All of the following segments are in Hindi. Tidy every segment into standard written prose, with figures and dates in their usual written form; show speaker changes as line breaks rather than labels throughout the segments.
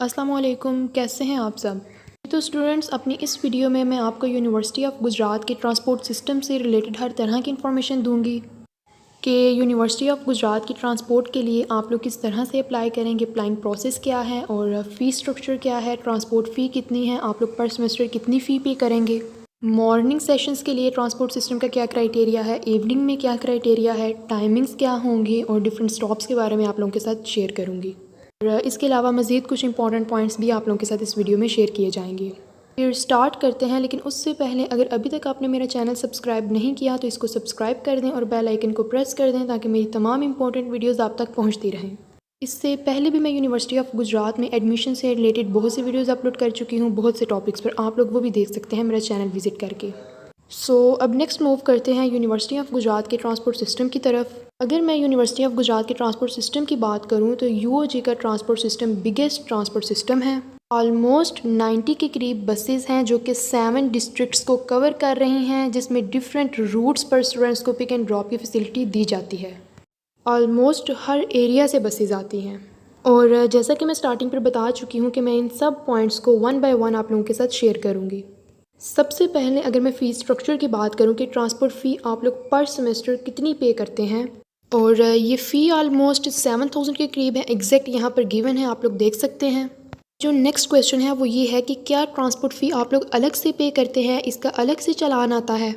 अस्सलाम वालेकुम, कैसे हैं आप सब। तो स्टूडेंट्स, अपनी इस वीडियो में मैं आपको यूनिवर्सिटी ऑफ गुजरात के ट्रांसपोर्ट सिस्टम से रिलेटेड हर तरह की इन्फॉर्मेशन दूंगी कि यूनिवर्सिटी ऑफ गुजरात की ट्रांसपोर्ट के लिए आप लोग किस तरह से अप्लाई करेंगे, अप्लाइंग प्रोसेस क्या है और फ़ीस स्ट्रक्चर क्या है, ट्रांसपोर्ट फ़ी कितनी है, आप लोग पर सेमेस्टर कितनी फ़ी पे करेंगे, मॉर्निंग सेशंस के लिए ट्रांसपोर्ट सिस्टम का क्या क्राइटेरिया है, इवनिंग में क्या क्राइटेरिया है, टाइमिंग्स क्या होंगी और डिफरेंट स्टॉप्स के बारे में आप लोगों के साथ शेयर करूँगी। और इसके अलावा मज़ीद कुछ इंपॉर्टेंट पॉइंट्स भी आप लोगों के साथ इस वीडियो में शेयर किए जाएंगे। फिर स्टार्ट करते हैं, लेकिन उससे पहले अगर अभी तक आपने मेरा चैनल सब्सक्राइब नहीं किया तो इसको सब्सक्राइब कर दें और बेल आइकन को प्रेस कर दें ताकि मेरी तमाम इंपॉर्टेंट वीडियोस आप तक पहुंचती रहें। इससे पहले भी मैं यूनिवर्सिटी ऑफ गुजरात में एडमिशन से रिलेटेड बहुत सी वीडियोस अपलोड कर चुकी हूँ, बहुत से टॉपिक्स पर, आप लोग वो भी देख सकते हैं मेरा चैनल विजिट करके। अब नेक्स्ट मूव करते हैं यूनिवर्सिटी ऑफ गुजरात के ट्रांसपोर्ट सिस्टम की तरफ। अगर मैं यूनिवर्सिटी ऑफ गुजरात के ट्रांसपोर्ट सिस्टम की बात करूं तो यूओजी का transport system biggest transport system है। ऑलमोस्ट 90 के करीब बसेस हैं जो कि 7 डिस्ट्रिक्ट्स को कवर कर रही हैं, जिसमें डिफरेंट रूट्स पर स्टूडेंट्स को पिक एंड ड्रॉप की फैसिलिटी दी जाती है। ऑलमोस्ट हर एरिया से बसेस आती हैं और जैसा कि मैं स्टार्टिंग पर बता चुकी हूँ कि मैं इन सब पॉइंट्स को वन बाय वन आप लोगों के साथ शेयर करूँगी। सबसे पहले अगर मैं फ़ीस स्ट्रक्चर की बात करूं कि ट्रांसपोर्ट फ़ी आप लोग पर सेमेस्टर कितनी पे करते हैं, और ये फ़ी ऑलमोस्ट 7,000 के करीब है। एग्जैक्ट यहाँ पर गिवन है, आप लोग देख सकते हैं। जो नेक्स्ट क्वेश्चन है वो ये है कि क्या ट्रांसपोर्ट फ़ी आप लोग अलग से पे करते हैं, इसका अलग से चालान आता है?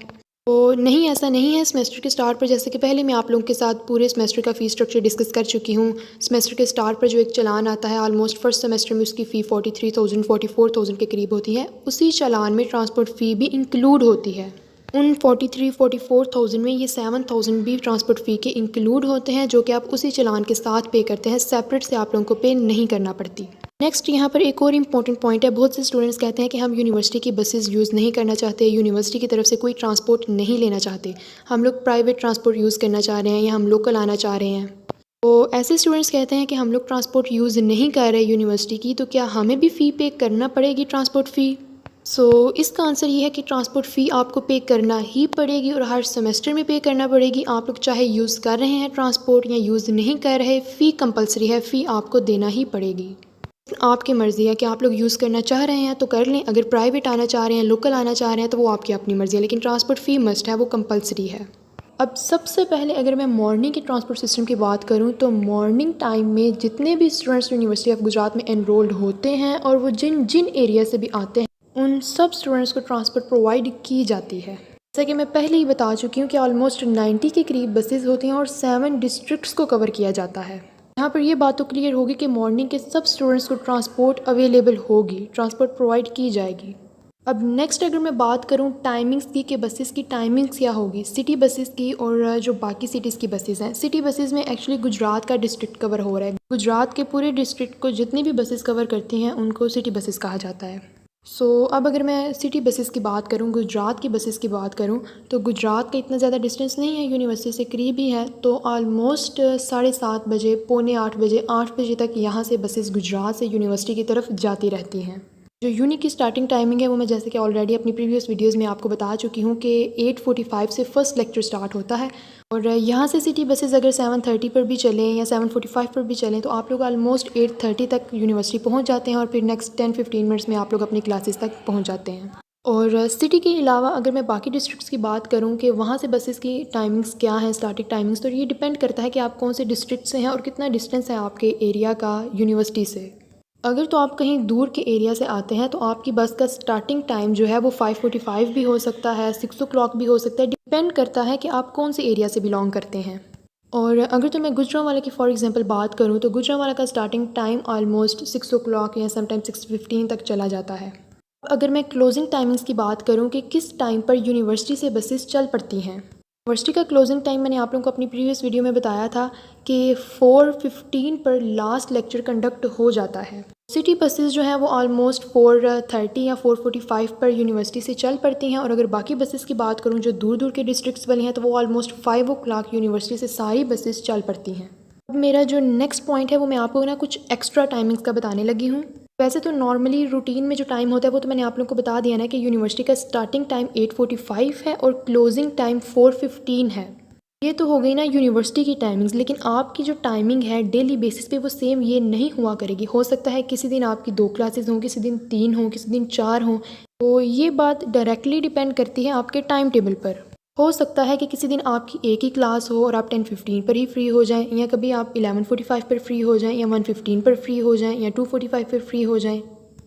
तो नहीं, ऐसा नहीं है। सेमेस्टर के स्टार्ट पर, जैसे कि पहले मैं आप लोगों के साथ पूरे सेमेस्टर का फ़ी स्ट्रक्चर डिस्कस कर चुकी हूँ। सेमेस्टर के स्टार्ट पर जो एक चालान आता है, ऑलमोस्ट फर्स्ट सेमेस्टर में उसकी फ़ी 43,000 44,000 के करीब होती है। उसी चालान में ट्रांसपोर्ट फ़ी भी इंक्लूड होती है। उन 43-44,000 में ये 7,000 भी ट्रांसपोर्ट फ़ी के इंक्लूड होते हैं, जो कि आप उसी चालान के साथ पे करते हैं, सेपरेट से आप लोगों को पे नहीं करना पड़ती। नेक्स्ट यहाँ पर एक और इम्पॉर्टेंट पॉइंट है। बहुत से स्टूडेंट्स कहते हैं कि हम यूनिवर्सिटी की बसेस यूज़ नहीं करना चाहते, यूनिवर्सिटी की तरफ से कोई ट्रांसपोर्ट नहीं लेना चाहते, हम लोग प्राइवेट ट्रांसपोर्ट यूज़ करना चाह रहे हैं या हम लोकल आना चाह रहे हैं। तो ऐसे स्टूडेंट्स कहते हैं कि हम लोग ट्रांसपोर्ट यूज़ नहीं कर रहे यूनिवर्सिटी की, तो क्या हमें भी फ़ी पे करना पड़ेगी ट्रांसपोर्ट फ़ी? इसका आंसर ये है कि ट्रांसपोर्ट फ़ी आपको पे करना ही पड़ेगी और हर सेमेस्टर में पे करना पड़ेगी। आप लोग चाहे यूज़ कर रहे हैं ट्रांसपोर्ट या यूज़ नहीं कर रहे, फ़ी कंपलसरी है, फ़ी आपको देना ही पड़ेगी। आपकी मर्ज़ी है कि आप लोग यूज़ करना चाह रहे हैं तो कर लें, अगर प्राइवेट आना चाह रहे हैं, लोकल आना चाह रहे हैं, तो वो आपकी अपनी मर्ज़ी है, लेकिन ट्रांसपोर्ट फ़ी मस्ट है, वो कंपलसरी है। अब सबसे पहले अगर मैं मॉर्निंग के ट्रांसपोर्ट सिस्टम की बात करूं तो मॉर्निंग टाइम में जितने भी स्टूडेंट्स यूनिवर्सिटी ऑफ गुजरात में एनरोल्ड होते हैं और वो जिन जिन एरिया से भी आते हैं, उन सब स्टूडेंट्स को ट्रांसपोर्ट प्रोवाइड की जाती है। जैसा कि मैं पहले ही बता चुकी हूँ कि ऑलमोस्ट 90 के करीब बसेस होती हैं और 7 डिस्ट्रिक्ट्स को कवर किया जाता है। यहाँ पर ये बात तो क्लियर होगी कि मॉर्निंग के सब स्टूडेंट्स को ट्रांसपोर्ट अवेलेबल होगी, ट्रांसपोर्ट प्रोवाइड की जाएगी। अब नेक्स्ट अगर मैं बात करूँ टाइमिंग्स की कि बसेस की टाइमिंग्स क्या होगी, सिटी बसेस की और जो बाकी सिटीज़ की बसेस हैं। सिटी बसेस में एक्चुअली गुजरात का डिस्ट्रिक्ट कवर हो रहा है। गुजरात के पूरे डिस्ट्रिक्ट को जितनी भी बसेस कवर करती हैं उनको सिटी बसेस कहा जाता है। अब अगर मैं सिटी बसेस की बात करूँ, गुजरात की बसेस की बात करूँ, तो गुजरात का इतना ज़्यादा डिस्टेंस नहीं है, यूनिवर्सिटी से करीब ही है। तो ऑलमोस्ट 7:30 बजे, पौने 8 बजे, 8 बजे तक यहाँ से बसेस गुजरात से यूनिवर्सिटी की तरफ जाती रहती हैं। जो यूनी की स्टार्टिंग टाइमिंग है वो मैं जैसे कि ऑलरेडी अपनी प्रीवियस वीडियोस में आपको बता चुकी हूँ कि 8:45 से फर्स्ट लेक्चर स्टार्ट होता है और यहाँ से सिटी बसेस अगर 7:30 पर भी चलें या 7:45 पर भी चलें तो आप लोग ऑलमोस्ट 8:30 तक यूनिवर्सिटी पहुँच जाते हैं और फिर नेक्स्ट 10-15 मिनट्स में आप लोग अपनी क्लासेस तक पहुँच जाते हैं। और सिटी के अलावा अगर मैं बाकी डिस्ट्रिक्ट्स की बात करूँ कि वहाँ से बसेस की टाइमिंग्स क्या हैं, स्टार्टिंग टाइमिंग्स, तो ये डिपेंड करता है कि आप कौन से डिस्ट्रिक्ट से हैं और कितना डिस्टेंस है आपके एरिया का यूनिवर्सिटी से। अगर तो आप कहीं दूर के एरिया से आते हैं तो आपकी बस का स्टार्टिंग टाइम जो है वो 5:45 भी हो सकता है, 6 o'clock भी हो सकता है, डिपेंड करता है कि आप कौन से एरिया से बिलोंग करते हैं। और अगर तो मैं गुजरांवाला की फॉर एग्जांपल बात करूं तो गुजरांवाला का स्टार्टिंग टाइम ऑलमोस्ट 6 o'clock या समटाइम 6:15 तक चला जाता है। अगर मैं क्लोजिंग टाइमिंग्स की बात करूं कि किस टाइम पर यूनिवर्सिटी से बसेस चल पड़ती हैं, यूनिवर्सिटी का क्लोजिंग टाइम मैंने आप लोगों को अपनी प्रीवियस वीडियो में बताया था कि 4:15 पर लास्ट लेक्चर कंडक्ट हो जाता है। सिटी बसेस जो हैं वो ऑलमोस्ट 4:30 या 4:45 पर यूनिवर्सिटी से चल पड़ती हैं और अगर बाकी बसेस की बात करूं जो दूर दूर के डिस्ट्रिक्ट्स वाली हैं तो वो ऑलमोस्ट 5 o'clock यूनिवर्सिटी से सारी बसेस चल पड़ती हैं। अब मेरा जो नेक्स्ट पॉइंट है वो मैं आपको ना कुछ एक्स्ट्रा टाइमिंग्स का बताने लगी हूँ। वैसे तो नॉर्मली रूटीन में जो टाइम होता है वो तो मैंने आप लोगों को बता दिया ना कि यूनिवर्सिटी का स्टार्टिंग टाइम 8:45 है और क्लोजिंग टाइम 4:15 है। ये तो हो गई ना यूनिवर्सिटी की टाइमिंग्स, लेकिन आपकी जो टाइमिंग है डेली बेसिस पे वो सेम ये नहीं हुआ करेगी। हो सकता है किसी दिन आपकी 2 क्लासेस हों, किसी दिन 3 हों, किसी दिन 4 हों। तो ये बात डायरेक्टली डिपेंड करती है आपके टाइम टेबल पर। हो सकता है कि किसी दिन आपकी एक ही क्लास हो और आप 10:15 पर ही फ्री हो जाएं, या कभी आप 11:45 पर फ्री हो जाएं, या 1:15 पर फ्री हो जाएं, या 2:45 पर फ्री हो जाएं।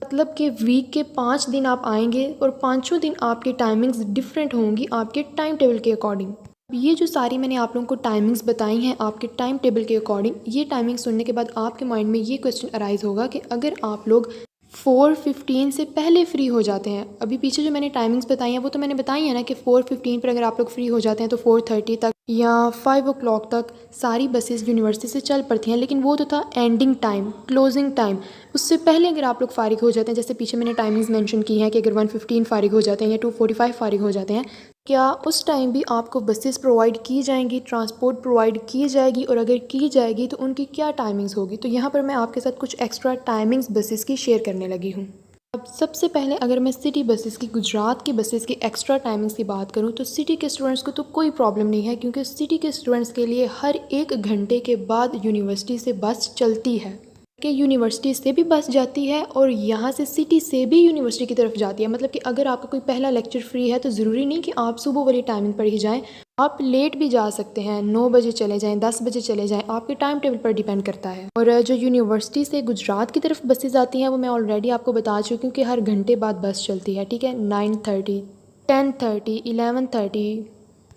मतलब कि वीक के 5 दिन आप आएंगे और पाँचों दिन आपकी टाइमिंग्स डिफरेंट होंगी आपके टाइम टेबल के अकॉर्डिंग। ये जो सारी मैंने आप लोगों को टाइमिंग्स बताई हैं आपके टाइम टेबल के अकॉर्डिंग, ये टाइमिंग सुनने के बाद आपके माइंड में ये क्वेश्चन अराइज होगा कि अगर आप लोग 4:15 से पहले फ्री हो जाते हैं, अभी पीछे जो मैंने टाइमिंग्स बताई हैं वो तो मैंने बताई है ना कि 4:15 पर अगर आप लोग फ्री हो जाते हैं तो 4:30 तक या 5 o'clock तक सारी बसेस यूनिवर्सिटी से चल पड़ती हैं। लेकिन वो तो था एंडिंग टाइम, क्लोजिंग टाइम। उससे पहले अगर आप लोग फ़ारिग हो जाते हैं, जैसे पीछे मैंने टाइमिंग्स मेंशन की हैं कि अगर 1:15 फ़ारिग हो जाते हैं या 2:45 फ़ारिग हो जाते हैं, क्या उस टाइम भी आपको बसेस प्रोवाइड की जाएंगी, ट्रांसपोर्ट प्रोवाइड की जाएगी, और अगर की जाएगी तो उनकी क्या टाइमिंग्स होगी। तो यहाँ पर मैं आपके साथ कुछ एक्स्ट्रा टाइमिंग्स बसेस की शेयर करने लगी हूँ। अब सबसे पहले अगर मैं सिटी बसेस की, गुजरात की बसेस की एक्स्ट्रा टाइमिंग्स की बात करूं, तो सिटी के स्टूडेंट्स को तो कोई प्रॉब्लम नहीं है, क्योंकि सिटी के स्टूडेंट्स के लिए हर 1 घंटे के बाद यूनिवर्सिटी से बस चलती है। कि यूनिवर्सिटी से भी बस जाती है और यहाँ से सिटी से भी यूनिवर्सिटी की तरफ जाती है। मतलब कि अगर आपका कोई पहला लेक्चर फ्री है तो ज़रूरी नहीं कि आप सुबह वाली टाइमिंग पर ही जाएं, आप लेट भी जा सकते हैं, 9 बजे चले जाएं, 10 बजे चले जाएं, आपके टाइम टेबल पर डिपेंड करता है। और जो यूनिवर्सिटी से गुजरात की तरफ बसेज आती हैं वो मैं ऑलरेडी आपको बता चुकी हूँ कि हर घंटे बाद बस चलती है, ठीक है। 9:30, 10:30, 11:30,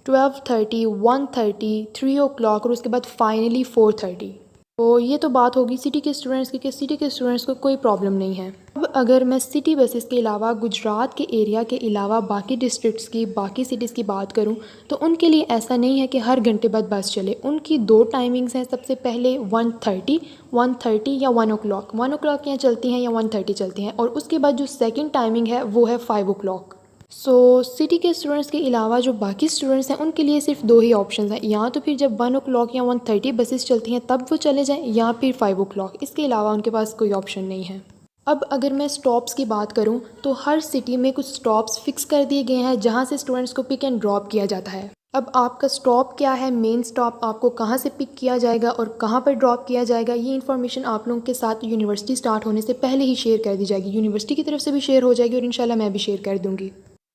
12:30, 1:30, 3 o'clock और उसके बाद फाइनली 4:30। तो ये तो बात होगी सिटी के स्टूडेंट्स की, कि सिटी के स्टूडेंट्स को कोई प्रॉब्लम नहीं है। अब अगर मैं सिटी बसेस के अलावा गुजरात के एरिया के अलावा बाकी डिस्ट्रिक्ट्स की, बाकी सिटीज़ की बात करूं, तो उनके लिए ऐसा नहीं है कि हर घंटे बाद बस चले। उनकी 2 टाइमिंग्स हैं। सबसे पहले 1:30 या 1 o'clock, 1 o'clock यहाँ चलती हैं या 1:30 चलती हैं, और उसके बाद जो सेकेंड टाइमिंग है वो है 5 o'clock। सो सिटी के स्टूडेंट्स के अलावा जो बाकी स्टूडेंट्स हैं उनके लिए सिर्फ 2 ही ऑप्शन हैं, या तो फिर जब 1 o'clock या 1:30 बसेस चलती हैं तब वो चले जाएं, या फिर 5 o'clock। इसके अलावा उनके पास कोई ऑप्शन नहीं है। अब अगर मैं स्टॉप्स की बात करूं, तो हर सिटी में कुछ स्टॉप्स फिक्स कर दिए गए हैं जहां से स्टूडेंट्स को पिक एंड ड्रॉप किया जाता है। अब आपका स्टॉप क्या है, मेन स्टॉप आपको कहां से पिक किया जाएगा और कहां पर ड्रॉप किया जाएगा, ये इन्फॉर्मेशन आप लोगों के साथ यूनिवर्सिटी स्टार्ट होने से पहले ही शेयर कर दी जाएगी। यूनिवर्सिटी की तरफ से भी शेयर हो जाएगी और इंशाल्लाह मैं भी शेयर कर दूँगी।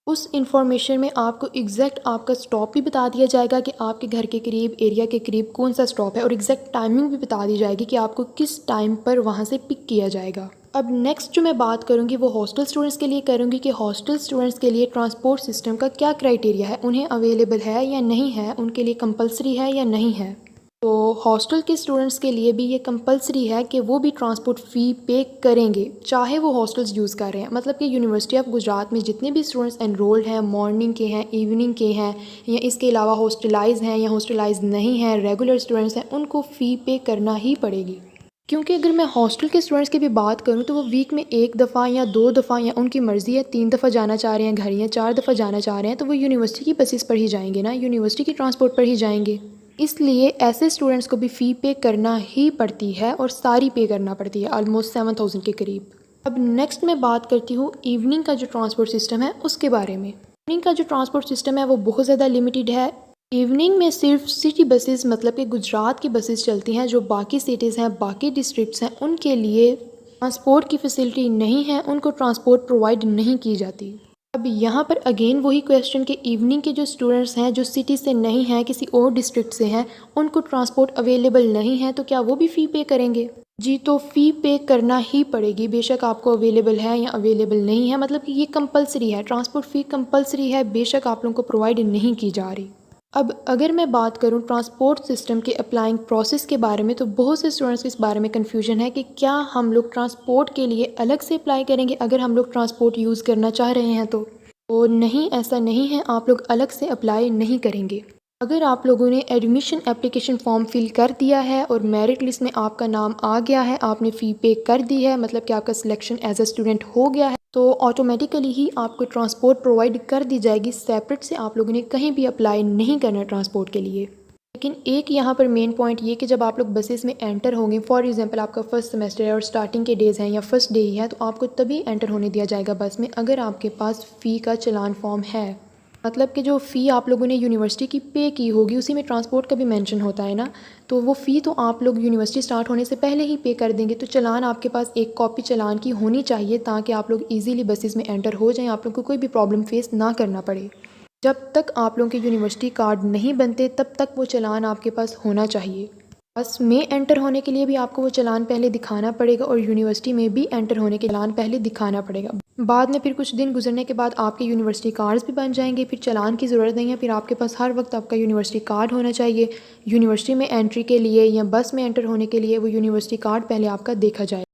उस इन्फॉर्मेशन में आपको एग्जैक्ट आपका स्टॉप भी बता दिया जाएगा कि आपके घर के करीब, एरिया के करीब कौन सा स्टॉप है, और एग्जैक्ट टाइमिंग भी बता दी जाएगी कि आपको किस टाइम पर वहाँ से पिक किया जाएगा। अब नेक्स्ट जो मैं बात करूँगी वो हॉस्टल स्टूडेंट्स के लिए करूँगी कि हॉस्टल स्टूडेंट्स के लिए ट्रांसपोर्ट सिस्टम का क्या क्राइटेरिया है, उन्हें अवेलेबल है या नहीं है, उनके लिए कंपलसरी है या नहीं है। तो हॉस्टल के स्टूडेंट्स के लिए भी ये कंपलसरी है कि वो भी ट्रांसपोर्ट फ़ी पे करेंगे, चाहे वो हॉस्टल्स यूज़ कर रहे हैं। मतलब कि यूनिवर्सिटी ऑफ गुजरात में जितने भी स्टूडेंट्स एनरोल्ड हैं, मॉर्निंग के हैं, इवनिंग के हैं, या इसके अलावा हॉस्टलाइज हैं या हॉस्टलाइज नहीं हैं, रेगुलर स्टूडेंट्स हैं, उनको फ़ी पे करना ही पड़ेगी। क्योंकि अगर मैं हॉस्टल के स्टूडेंट्स की भी बात करूं तो वो वीक में 1 दफ़ा या 2 दफ़ा, या उनकी मर्ज़ी है 3 दफ़ा जाना चाह रहे हैं घर, या 4 दफ़ा जाना चाह रहे हैं, तो वो यूनिवर्सिटी की बसेस पर ही जाएंगे ना, यूनिवर्सिटी की ट्रांसपोर्ट पर ही जाएंगे। इसलिए ऐसे स्टूडेंट्स को भी फ़ी पे करना ही पड़ती है, और सारी पे करना पड़ती है, ऑलमोस्ट 7,000 के करीब। अब नेक्स्ट मैं बात करती हूँ इवनिंग का जो ट्रांसपोर्ट सिस्टम है उसके बारे में। इवनिंग का जो ट्रांसपोर्ट सिस्टम है वो बहुत ज़्यादा लिमिटेड है। इवनिंग में सिर्फ सिटी बसेस, मतलब कि गुजरात की बसेस चलती हैं। जो बाकी सिटीज़ हैं, बाकी डिस्ट्रिक्ट्स हैं, उनके लिए ट्रांसपोर्ट की फैसिलिटी नहीं है, उनको ट्रांसपोर्ट प्रोवाइड नहीं की जाती। अब यहाँ पर अगेन वही क्वेश्चन कि इवनिंग के जो स्टूडेंट्स हैं जो सिटी से नहीं हैं, किसी और डिस्ट्रिक्ट से हैं, उनको ट्रांसपोर्ट अवेलेबल नहीं है, तो क्या वो भी फ़ी पे करेंगे? जी, तो फ़ी पे करना ही पड़ेगी, बेशक आपको अवेलेबल है या अवेलेबल नहीं है। मतलब कि ये कंपलसरी है, ट्रांसपोर्ट फ़ी कंपलसरी है, बेशक आप लोगों को प्रोवाइड नहीं की जा रही। अब अगर मैं बात करूं ट्रांसपोर्ट सिस्टम के अप्लाइंग प्रोसेस के बारे में, तो बहुत से स्टूडेंट्स को इस बारे में कन्फ्यूजन है कि क्या हम लोग ट्रांसपोर्ट के लिए अलग से अप्लाई करेंगे अगर हम लोग ट्रांसपोर्ट यूज़ करना चाह रहे हैं तो नहीं, ऐसा नहीं है, आप लोग अलग से अप्लाई नहीं करेंगे। अगर आप लोगों ने एडमिशन एप्लीकेशन फॉर्म फिल कर दिया है और मेरिट लिस्ट में आपका नाम आ गया है, आपने फ़ी पे कर दी है, मतलब कि आपका सिलेक्शन एज अ स्टूडेंट हो गया है, तो ऑटोमेटिकली ही आपको ट्रांसपोर्ट प्रोवाइड कर दी जाएगी। सेपरेट से आप लोगों ने कहीं भी अप्लाई नहीं करना ट्रांसपोर्ट के लिए। लेकिन एक यहाँ पर मेन पॉइंट ये कि जब आप लोग बसेस में एंटर होंगे, फॉर एग्जांपल आपका फर्स्ट सेमेस्टर है और स्टार्टिंग के डेज़ हैं या फर्स्ट डे ही है, तो आपको तभी एंटर होने दिया जाएगा बस में अगर आपके पास फ़ी का चलान फॉर्म है। मतलब कि जो फ़ी आप लोगों ने यूनिवर्सिटी की पे की होगी उसी में ट्रांसपोर्ट का भी मेंशन होता है ना, तो वो फ़ी तो आप लोग यूनिवर्सिटी स्टार्ट होने से पहले ही पे कर देंगे। तो चालान आपके पास एक कॉपी चालान की होनी चाहिए ताकि आप लोग ईज़िली बसेस में एंटर हो जाएँ, आप लोग को कोई भी प्रॉब्लम फेस ना करना पड़े। जब तक आप लोगों के यूनिवर्सिटी कार्ड नहीं बनते तब तक वो चालान आपके पास होना चाहिए। बस में एंटर होने के लिए भी आपको वो चालान पहले दिखाना पड़ेगा और यूनिवर्सिटी में भी एंटर होने के चालान पहले दिखाना पड़ेगा। बाद में फिर कुछ दिन गुजरने के बाद आपके यूनिवर्सिटी कार्ड्स भी बन जाएंगे, फिर चालान की ज़रूरत नहीं है। फिर आपके पास हर वक्त आपका यूनिवर्सिटी कार्ड होना चाहिए। यूनिवर्सिटी में एंट्री के लिए या बस में एंटर होने के लिए वो यूनिवर्सिटी कार्ड पहले आपका देखा जाए।